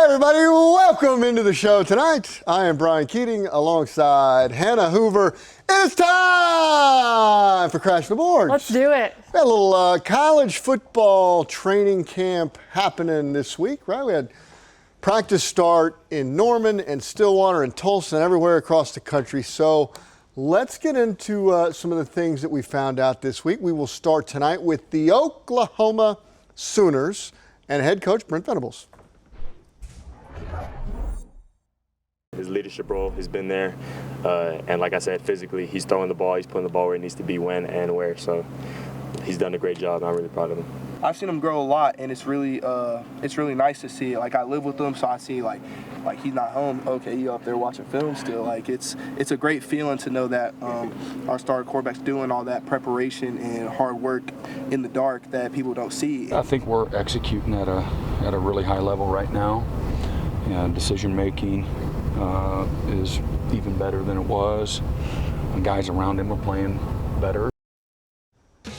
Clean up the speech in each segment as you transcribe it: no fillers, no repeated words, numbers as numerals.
everybody, welcome into the show tonight. I am Brian Keating alongside Hannah Hoover. It's time for Crash the Boards. Let's do it. We had a little college football training camp happening this week, right? We had practice start in Norman and Stillwater and Tulsa and everywhere across the country. So let's get into some of the things that we found out this week. We will start tonight with the Oklahoma Sooners and head coach Brent Venables. His leadership role has been there, and like I said, physically, he's throwing the ball, he's putting the ball where it needs to be, when and where. So he's done a great job, and I'm really proud of him. I've seen him grow a lot, and it's really nice to see it. Like, I live with him, so I see like he's not home. Okay, you up there watching film still. Like, it's a great feeling to know that our starter quarterback's doing all that preparation and hard work in the dark that people don't see. I think we're executing at a really high level right now. Decision making is even better than it was. The guys around him are playing better.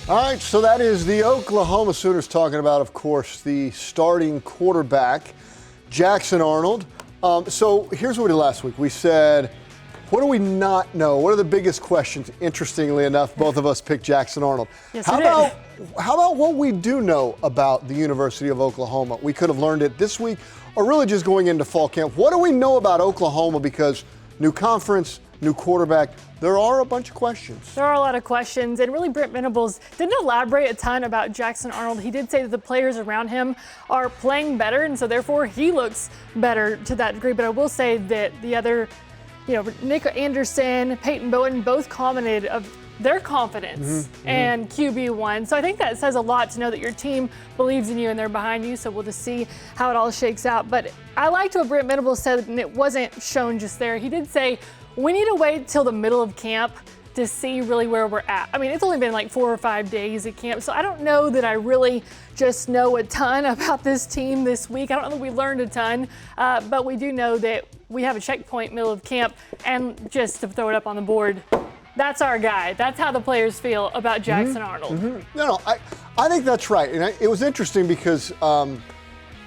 All right, so that is the Oklahoma Sooners talking about, of course, the starting quarterback, Jackson Arnold. So here's what we did last week. We said, what do we not know? What are the biggest questions? Interestingly enough, both of us picked Jackson Arnold. Yes, how about what we do know about the University of Oklahoma? We could have learned it this week or really just going into fall camp. What do we know about Oklahoma? Because new conference, new quarterback, there are a bunch of questions. There are a lot of questions, and really Brent Venables didn't elaborate a ton about Jackson Arnold. He did say that the players around him are playing better, and so therefore he looks better to that degree. But I will say that the other, Nick Anderson, Peyton Bowen both commented of their confidence and QB1. So I think that says a lot to know that your team believes in you and they're behind you. So we'll just see how it all shakes out. But I liked what Brent Venables said, and it wasn't shown just there. He did say, we need to wait till the middle of camp to see really where we're at. I mean, it's only been like 4 or 5 days at camp, so I don't know that I really just know a ton about this team this week. I don't know that we learned a ton, but we do know that we have a checkpoint middle of camp, and just to throw it up on the board, that's our guy. That's how the players feel about Jackson Arnold. No, I think that's right. And it was interesting because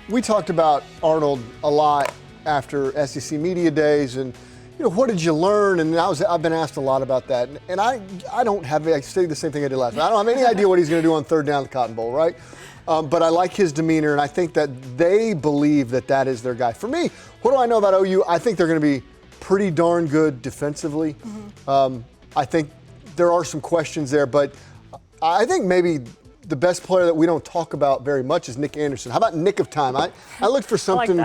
we talked about Arnold a lot after SEC Media Days, and what did you learn? And I've been asked a lot about that. And I say the same thing I did last night. I don't have any idea what he's going to do on third down at the Cotton Bowl, right? But I like his demeanor, and I think that they believe that is their guy. For me, what do I know about OU? I think they're going to be pretty darn good defensively. I think there are some questions there, but I think maybe the best player that we don't talk about very much is Nick Anderson. How about Nick of Time? I looked for something,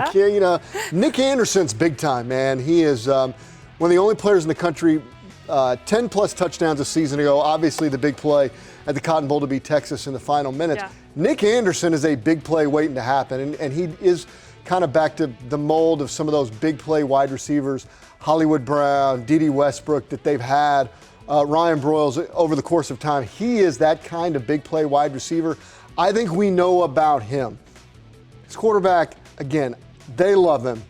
Nick Anderson's big time, man. He is one of the only players in the country, 10-plus touchdowns a season ago, obviously the big play at the Cotton Bowl to beat Texas in the final minutes. Yeah. Nick Anderson is a big play waiting to happen, and he is kind of back to the mold of some of those big play wide receivers, Hollywood Brown, D.D. Westbrook, that they've had. Ryan Broyles over the course of time. He is that kind of big play wide receiver. I think we know about him. His quarterback, again, they love him.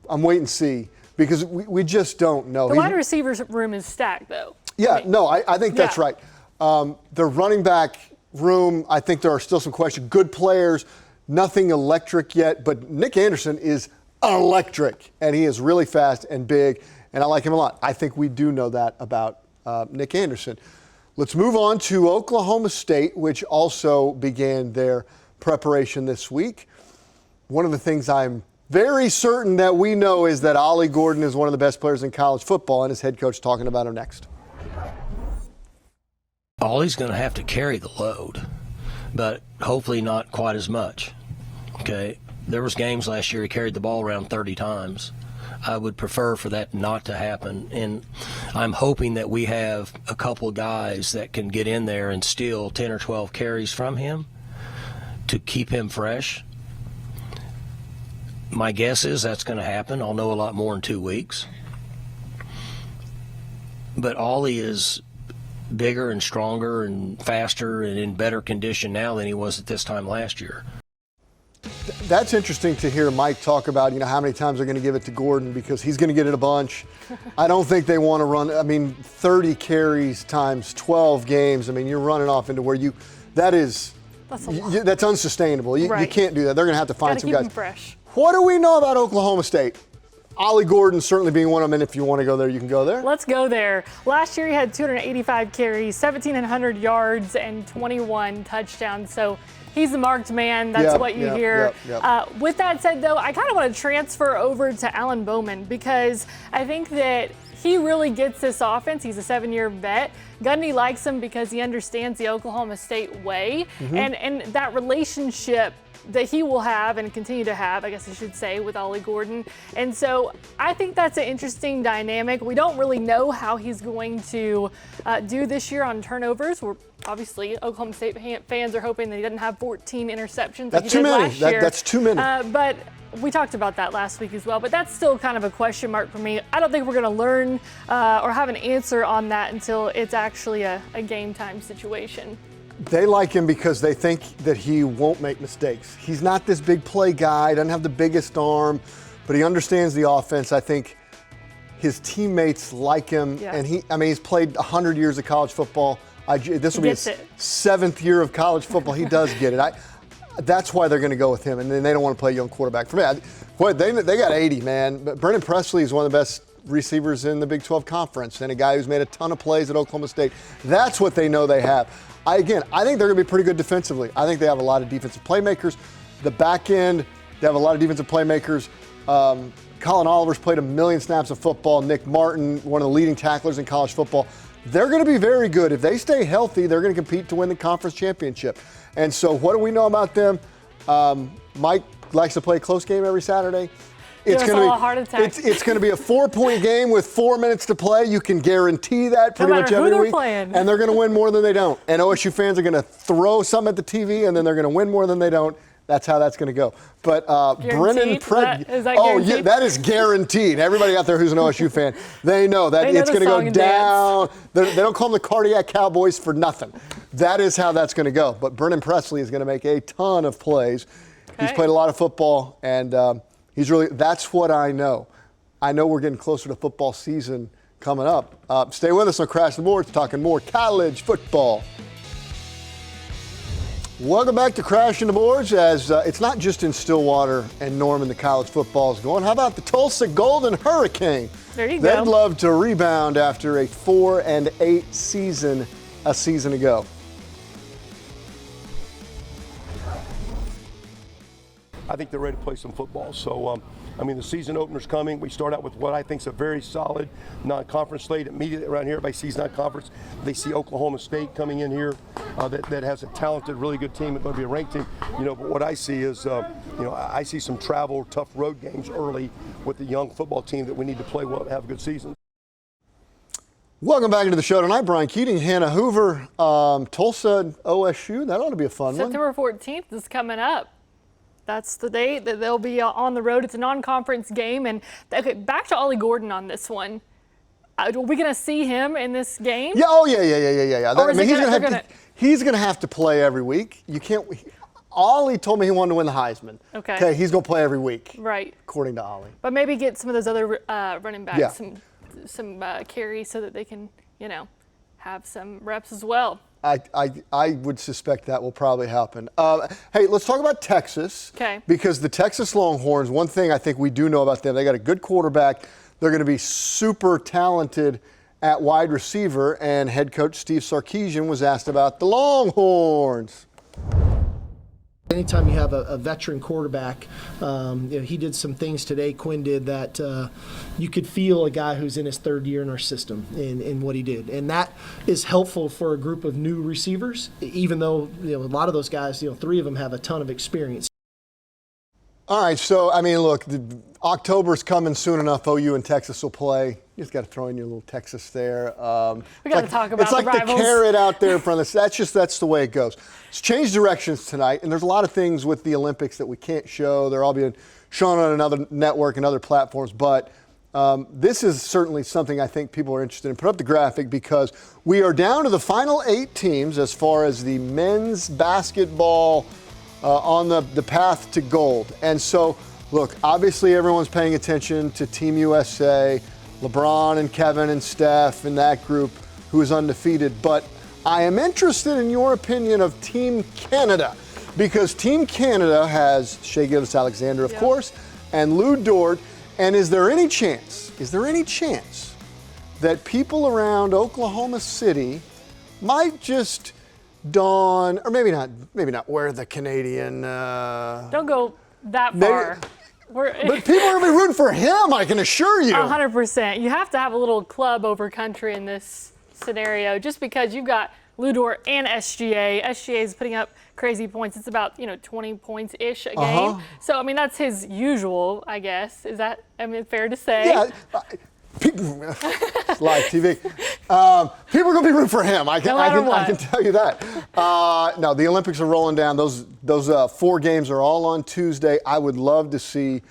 I'm waiting to see because we just don't know. The wide receivers room is stacked, though. Yeah, I think that's right. The running back room, I think there are still some questions. Good players, nothing electric yet, but Nick Anderson is electric, and he is really fast and big. And I like him a lot. I think we do know that about Nick Anderson. Let's move on to Oklahoma State, which also began their preparation this week. One of the things I'm very certain that we know is that Ollie Gordon is one of the best players in college football, and his head coach talking about him next. Ollie's going to have to carry the load, but hopefully not quite as much. Okay, there was games last year he carried the ball around 30 times. I would prefer for that not to happen, and I'm hoping that we have a couple of guys that can get in there and steal 10 or 12 carries from him to keep him fresh. My guess is that's going to happen. I'll know a lot more in 2 weeks. But Ollie is bigger and stronger and faster and in better condition now than he was at this time last year. That's interesting to hear Mike talk about, how many times they're going to give it to Gordon because he's going to get it a bunch. I don't think they want to run, 30 carries times 12 games. You're running off into where that's unsustainable. You can't do that. They're going to have to find some guys. Keep him fresh. What do we know about Oklahoma State? Ollie Gordon certainly being one of them, and if you want to go there, you can go there. Let's go there. Last year he had 285 carries, 1,700 yards, and 21 touchdowns. So he's a marked man. That's what you hear. With that said, though, I kind of want to transfer over to Alan Bowman because I think that he really gets this offense. He's a 7-year vet. Gundy likes him because he understands the Oklahoma State way, and that relationship that he will have and continue to have, I guess I should say, with Ollie Gordon. And so I think that's an interesting dynamic. We don't really know how he's going to do this year on turnovers. We're obviously, Oklahoma State fans are hoping that he doesn't have 14 interceptions like he did last year. That's too many. But we talked about that last week as well, but that's still kind of a question mark for me. I don't think we're going to learn or have an answer on that until it's actually a game time situation. They like him because they think that he won't make mistakes. He's not this big play guy, doesn't have the biggest arm, but he understands the offense. I think his teammates like him, and he's played 100 years of college football. This will be his 7th year of college football. He does get it. That's why they're going to go with him, and then they don't want to play a young quarterback. For me, they got 80, man. But Brennan Presley is one of the best receivers in the Big 12 Conference, and a guy who's made a ton of plays at Oklahoma State. That's what they know they have. I think they're going to be pretty good defensively. I think they have a lot of defensive playmakers. The back end, they have a lot of defensive playmakers. Colin Oliver's played 1 million snaps of football. Nick Martin, one of the leading tacklers in college football. They're going to be very good. If they stay healthy, they're going to compete to win the conference championship. And so what do we know about them? Mike likes to play a close game every Saturday. It's going to be a heart attack. It's going to be a 4-point game with 4 minutes to play. You can guarantee that pretty much every week. Playing. And they're going to win more than they don't. And OSU fans are going to throw something at the TV, and then they're going to win more than they don't. That's how that's going to go. But Brennan is that guaranteed? Yeah, that is guaranteed. Everybody out there who's an OSU fan, they know that it's going to go down. They don't call them the Cardiac Cowboys for nothing. That is how that's going to go. But Brennan Presley is going to make a ton of plays. Okay. He's played a lot of football, and that's what I know. I know we're getting closer to football season coming up. Stay with us on Crash the Boards, talking more college football. Welcome back to Crashing the Boards, as it's not just in Stillwater and Norman the college football is going. How about the Tulsa Golden Hurricane? There you go. They'd love to rebound after a 4-8 season a season ago. I think they're ready to play some football. So, the season opener's coming. We start out with what I think is a very solid non-conference slate. Immediately around here, everybody sees non-conference. They see Oklahoma State coming in here that has a talented, really good team. It's going to be a ranked team. But what I see is, I see some travel, tough road games early with the young football team that we need to play well to have a good season. Welcome back into the show tonight. Brian Keating, Hannah Hoover, Tulsa, OSU. That ought to be a fun one. September 14th is coming up. That's the date that they'll be on the road. It's a non-conference game. And okay, back to Ollie Gordon on this one. Are we going to see him in this game? Yeah. Oh, yeah. He's going to have to play every week. You can't. Ollie told me he wanted to win the Heisman. Okay. He's going to play every week. Right. According to Ollie. But maybe get some of those other running backs some carries so that they can, have some reps as well. I would suspect that will probably happen. Hey, let's talk about Texas. Okay. Because the Texas Longhorns, one thing I think we do know about them, they got a good quarterback. They're going to be super talented at wide receiver, and head coach Steve Sarkisian was asked about the Longhorns. Anytime you have a veteran quarterback, he did some things today, Quinn did, that you could feel a guy who's in his third year in our system in what he did. And that is helpful for a group of new receivers, even though a lot of those guys, 3 of them have a ton of experience. All right, so, look, October's coming soon enough. OU and Texas will play. You just got to throw in your little Texas there. We got to talk about it's like the carrot out there in front of us. That's the way it goes. It's changed directions tonight, and there's a lot of things with the Olympics that we can't show. They're all being shown on another network and other platforms, but this is certainly something I think people are interested in. Put up the graphic because we are down to the final 8 teams as far as the men's basketball on the path to gold. And so, look, obviously everyone's paying attention to Team USA, LeBron and Kevin and Steph and that group who is undefeated. But I am interested in your opinion of Team Canada, because Team Canada has Shea Gilgeous-Alexander, of course, and Lou Dort. And is there any chance that people around Oklahoma City might just don, or maybe not wear the Canadian. Don't go that far. But people are going to be rooting for him, I can assure you. 100%. You have to have a little club over country in this scenario, just because you've got Lou Dort and SGA. SGA is putting up crazy points. It's about 20 points-ish a game. So, I mean, that's his usual, I guess. Is that, fair to say? Yeah. People, it's live TV. People are going to be rooting for him. I can tell you that. No, the Olympics are rolling down. Those 4 games are all on Tuesday. I would love to see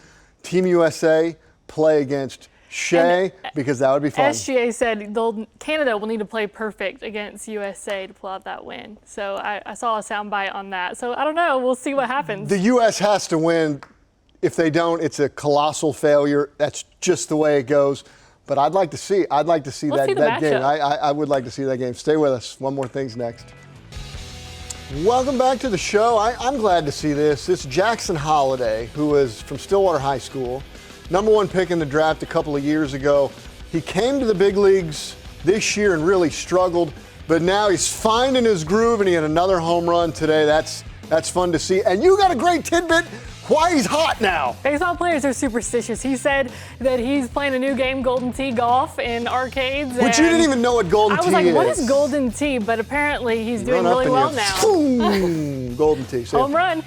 Team USA play against Shea, because that would be fun. SGA said Canada will need to play perfect against USA to pull out that win. So I saw a soundbite on that. So I don't know. We'll see what happens. The U.S. has to win. If they don't, it's a colossal failure. That's just the way it goes. But I'd like to see that game. I would like to see that game. Stay with us. One more thing's next. Welcome back to the show. I'm glad to see this. It's Jackson Holliday, who is from Stillwater High School, #1 pick in the draft a couple of years ago. He came to the big leagues this year and really struggled, but now he's finding his groove, and he had another home run today. That's fun to see. And you got a great tidbit why he's hot now. Baseball players are superstitious. He said that he's playing a new game, Golden Tee Golf, in arcades. Which you didn't even know what Golden Tee is. I was like, what is Golden Tee? But apparently he's doing really well now. Boom, Golden Tee. Home run.